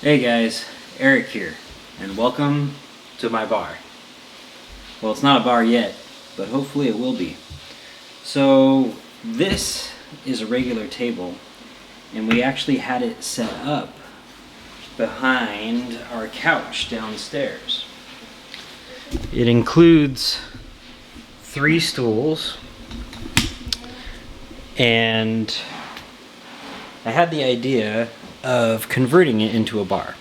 Hey guys, Eric here, and welcome to my bar. Well, it's not a bar yet, but hopefully it will be. So this is a regular table, and we actually had it set up behind our couch downstairs. It includes 3 stools, and I had the idea of converting it into a bar.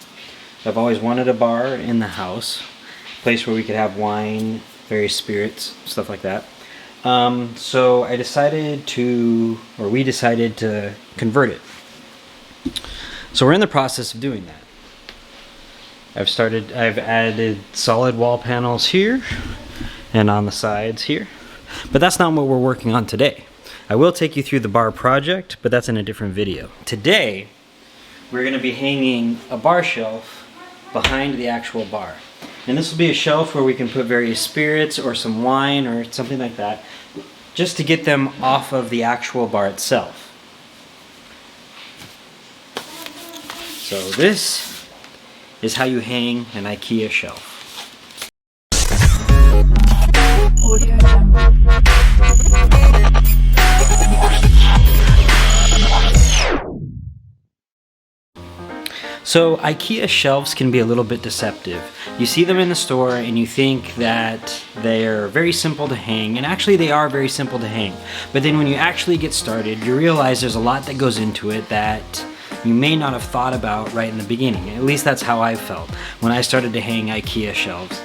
I've always wanted a bar in the house, a place where we could have wine, various spirits, stuff like that. So we decided to convert it. So we're in the process of doing that. I've added solid wall panels here and on the sides here, but that's not what we're working on today. I will take you through the bar project, but that's in a different video. Today, we're going to be hanging a bar shelf behind the actual bar. And this will be a shelf where we can put various spirits or some wine or something like that, just to get them off of the actual bar itself. So this is how you hang an Ikea shelf. So Ikea shelves can be a little bit deceptive. You see them in the store and you think that they're very simple to hang, and actually they are very simple to hang. But then when you actually get started, you realize there's a lot that goes into it that you may not have thought about right in the beginning. At least that's how I felt when I started to hang Ikea shelves.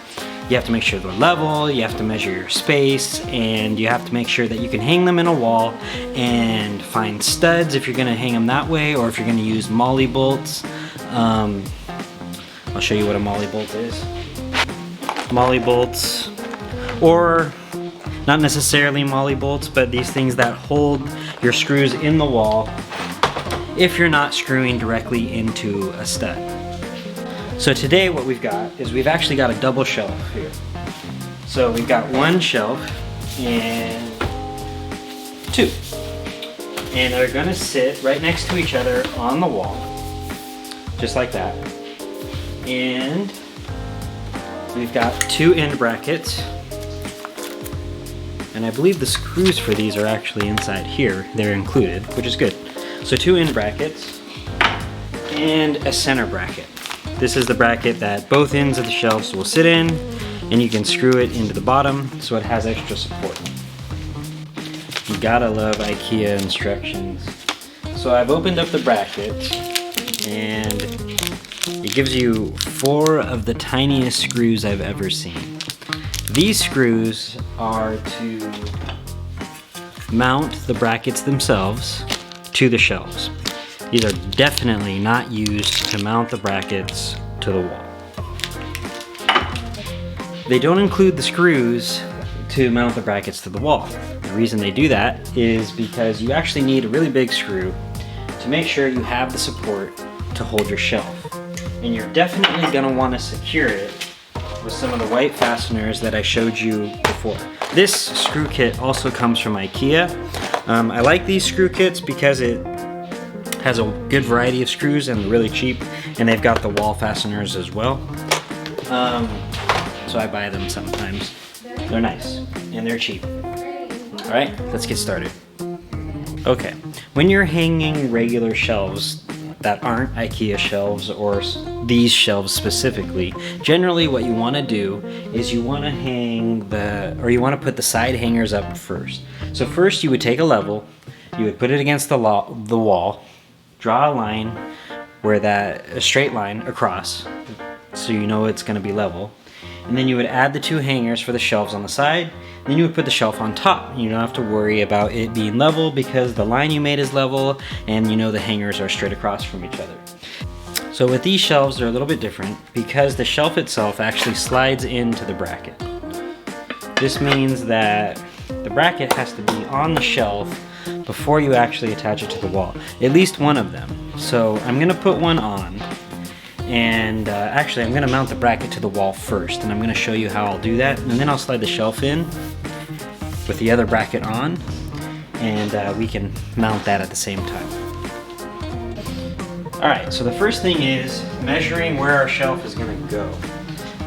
You have to make sure they're level, you have to measure your space, and you have to make sure that you can hang them in a wall and find studs if you're going to hang them that way, or if you're going to use molly bolts. I'll show you what a molly bolt is. Molly bolts, or not necessarily molly bolts, but these things that hold your screws in the wall if you're not screwing directly into a stud. So today what we've got is we've actually got a double shelf here. So we've got one shelf and 2. And they're gonna sit right next to each other on the wall, just like that. And we've got 2 end brackets. And I believe the screws for these are actually inside here. They're included, which is good. So 2 end brackets and a center bracket. This is the bracket that both ends of the shelves will sit in, and you can screw it into the bottom so it has extra support. You gotta love IKEA instructions. So I've opened up the bracket, and it gives you 4 of the tiniest screws I've ever seen. These screws are to mount the brackets themselves to the shelves. These are definitely not used to mount the brackets to the wall. They don't include the screws to mount the brackets to the wall. The reason they do that is because you actually need a really big screw to make sure you have the support to hold your shelf. And you're definitely going to want to secure it with some of the white fasteners that I showed you before. This screw kit also comes from IKEA. I like these screw kits because it has a good variety of screws and really cheap, and they've got the wall fasteners as well. So I buy them sometimes. They're nice and they're cheap. All right, let's get started. Okay, when you're hanging regular shelves that aren't IKEA shelves or these shelves specifically, generally what you want to do is you want to put the side hangers up first. So first you would take a level, you would put it against the wall, draw a line a straight line across so you know it's going to be level, and then you would add the 2 hangers for the shelves on the side. Then you would put the shelf on top. You don't have to worry about it being level because the line you made is level, and you know the hangers are straight across from each other. So with these shelves, they're a little bit different because the shelf itself actually slides into the bracket. This means that the bracket has to be on the shelf before you actually attach it to the wall. At least one of them. So I'm going to put one on, and actually I'm going to mount the bracket to the wall first, and I'm going to show you how I'll do that, and then I'll slide the shelf in with the other bracket on, and we can mount that at the same time. All right, so the first thing is measuring where our shelf is gonna go.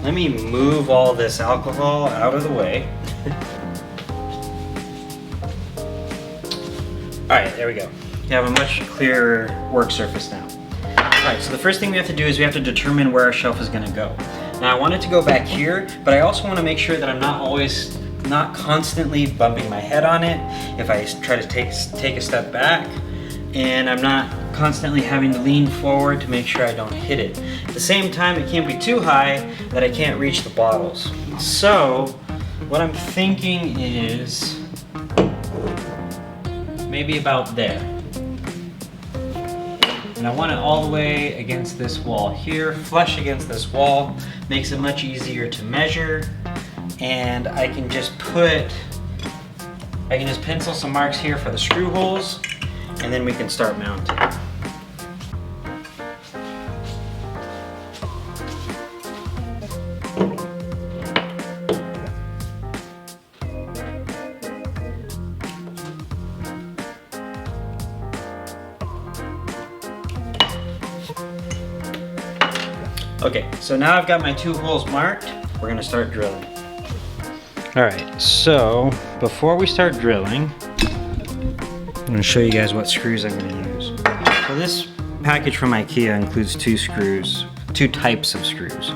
Let me move all this alcohol out of the way. All right, there we go. You have a much clearer work surface now. All right, so the first thing we have to do is we have to determine where our shelf is gonna go. Now I want it to go back here, but I also wanna make sure that I'm not constantly bumping my head on it if I try to take a step back, and I'm not constantly having to lean forward to make sure I don't hit it. At the same time, it can't be too high that I can't reach the bottles. So what I'm thinking is maybe about there. And I want it all the way against this wall here, flush against this wall. Makes it much easier to measure. And I can just pencil some marks here for the screw holes, and then we can start mounting. Okay, so now I've got my 2 holes marked. We're gonna start drilling. All right, so before we start drilling, I'm gonna show you guys what screws I'm gonna use. So this package from Ikea includes 2 screws, 2 types of screws.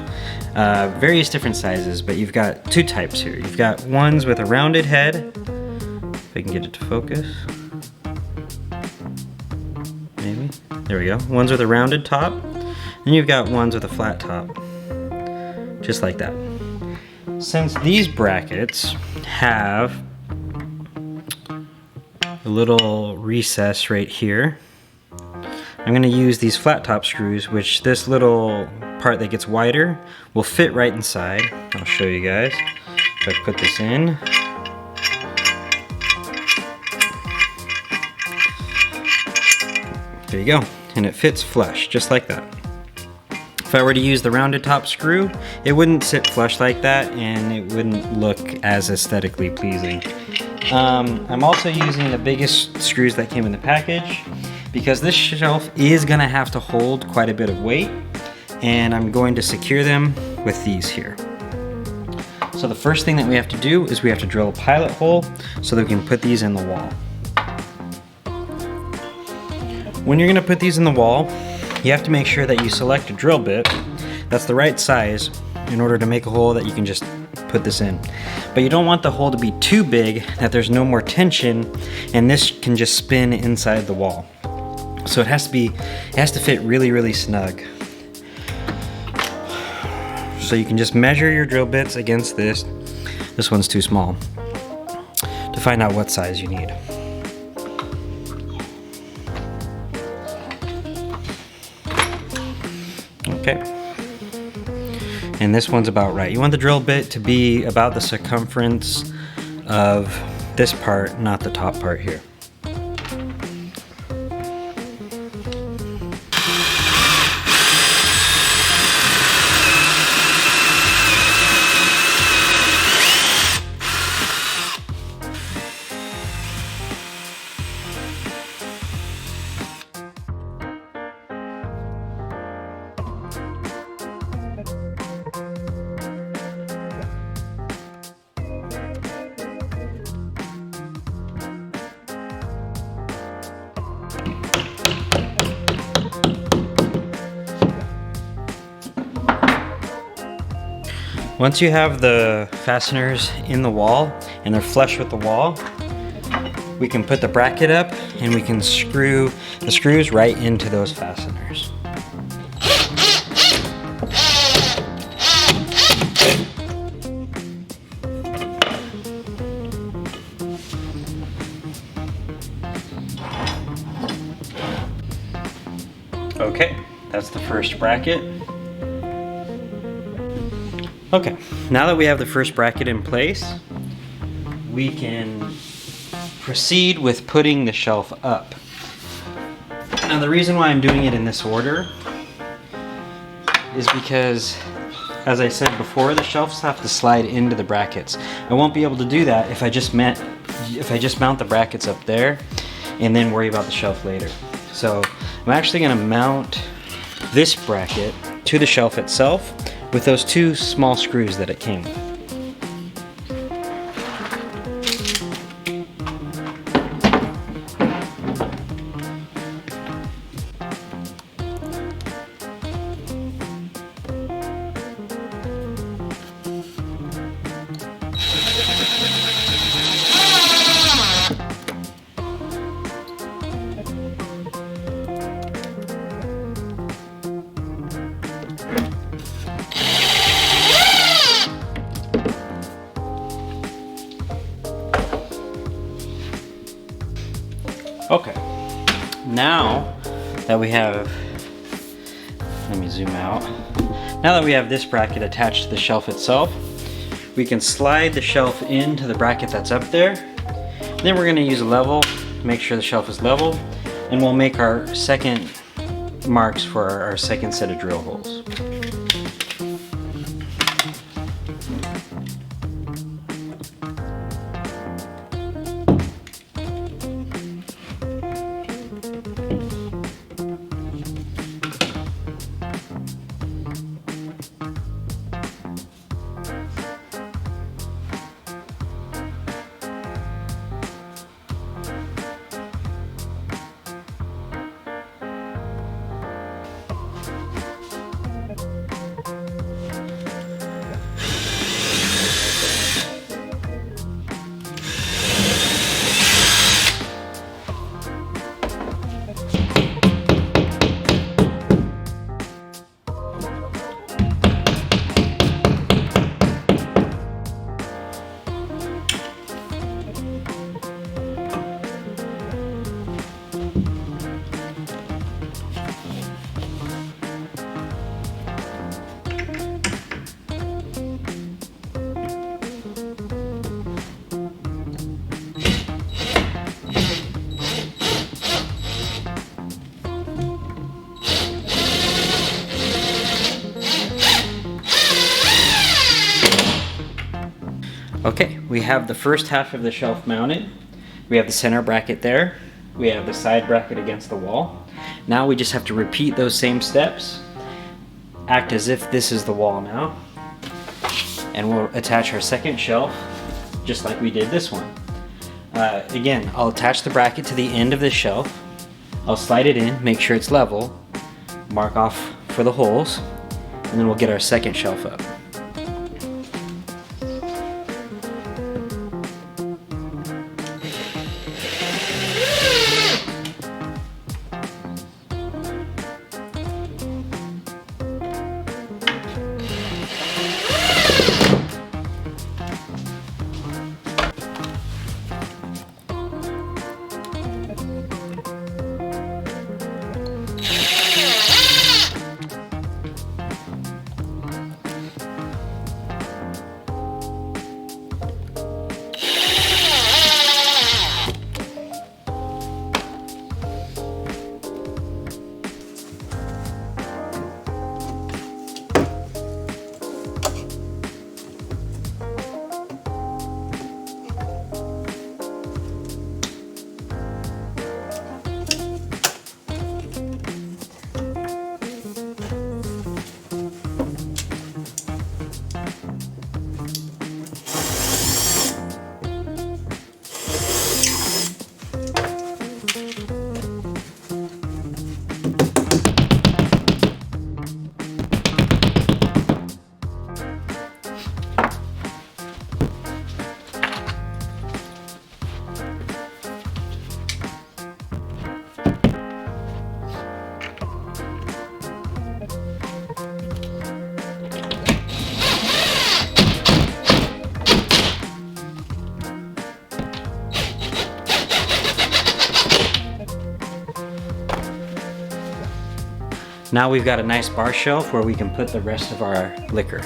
Various different sizes, but you've got 2 types here. You've got ones with a rounded head, if I can get it to focus. Maybe, there we go. Ones with a rounded top. And you've got ones with a flat top, just like that. Since these brackets have a little recess right here, I'm gonna use these flat top screws, which this little part that gets wider will fit right inside. I'll show you guys. If I put this in. There you go, and it fits flush, just like that. If I were to use the rounded top screw, it wouldn't sit flush like that, and it wouldn't look as aesthetically pleasing. I'm also using the biggest screws that came in the package because this shelf is gonna have to hold quite a bit of weight, and I'm going to secure them with these here. So the first thing that we have to do is we have to drill a pilot hole so that we can put these in the wall. When you're gonna put these in the wall, you have to make sure that you select a drill bit that's the right size in order to make a hole that you can just put this in. But you don't want the hole to be too big that there's no more tension and this can just spin inside the wall. So it has to fit really, really snug. So you can just measure your drill bits against this. This one's too small, to find out what size you need. Okay, and this one's about right. You want the drill bit to be about the circumference of this part, not the top part here. Once you have the fasteners in the wall and they're flush with the wall, we can put the bracket up and we can screw the screws right into those fasteners. Okay, that's the first bracket. Okay, now that we have the first bracket in place, we can proceed with putting the shelf up. Now the reason why I'm doing it in this order is because, as I said before, the shelves have to slide into the brackets. I won't be able to do that if I just mount the brackets up there and then worry about the shelf later. So I'm actually going to mount this bracket to the shelf itself with those two small screws that it came with. Okay, now that we have, let me zoom out. Now that we have this bracket attached to the shelf itself, we can slide the shelf into the bracket that's up there. Then we're going to use a level to make sure the shelf is level, and we'll make our second marks for our second set of drill holes. Okay, we have the first half of the shelf mounted. We have the center bracket there. We have the side bracket against the wall. Now we just have to repeat those same steps. Act as if this is the wall now. And we'll attach our second shelf just like we did this one. Again, I'll attach the bracket to the end of the shelf. I'll slide it in, make sure it's level, mark off for the holes, and then we'll get our second shelf up. Now we've got a nice bar shelf where we can put the rest of our liquor.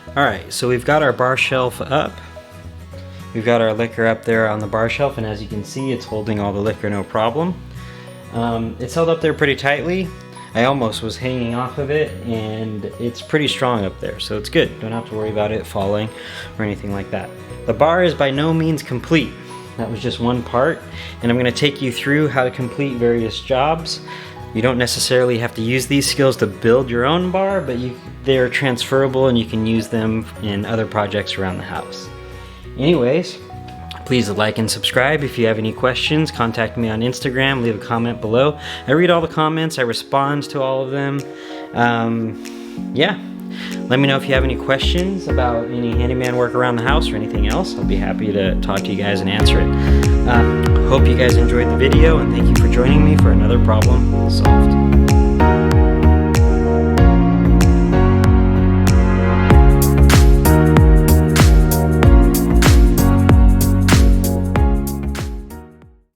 Alright, so we've got our bar shelf up. We've got our liquor up there on the bar shelf, and as you can see, it's holding all the liquor no problem. It's held up there pretty tightly. I almost was hanging off of it, and it's pretty strong up there, so it's good. Don't have to worry about it falling or anything like that. The bar is by no means complete. That was just one part, and I'm going to take you through how to complete various jobs. You don't necessarily have to use these skills to build your own bar, but they're transferable and you can use them in other projects around the house. Anyways, please like and subscribe. If you have any questions, contact me on Instagram, leave a comment below. I read all the comments, I respond to all of them. Yeah, let me know if you have any questions about any handyman work around the house or anything else. I'll be happy to talk to you guys and answer it. Hope you guys enjoyed the video, and thank you for joining me for another problem solved.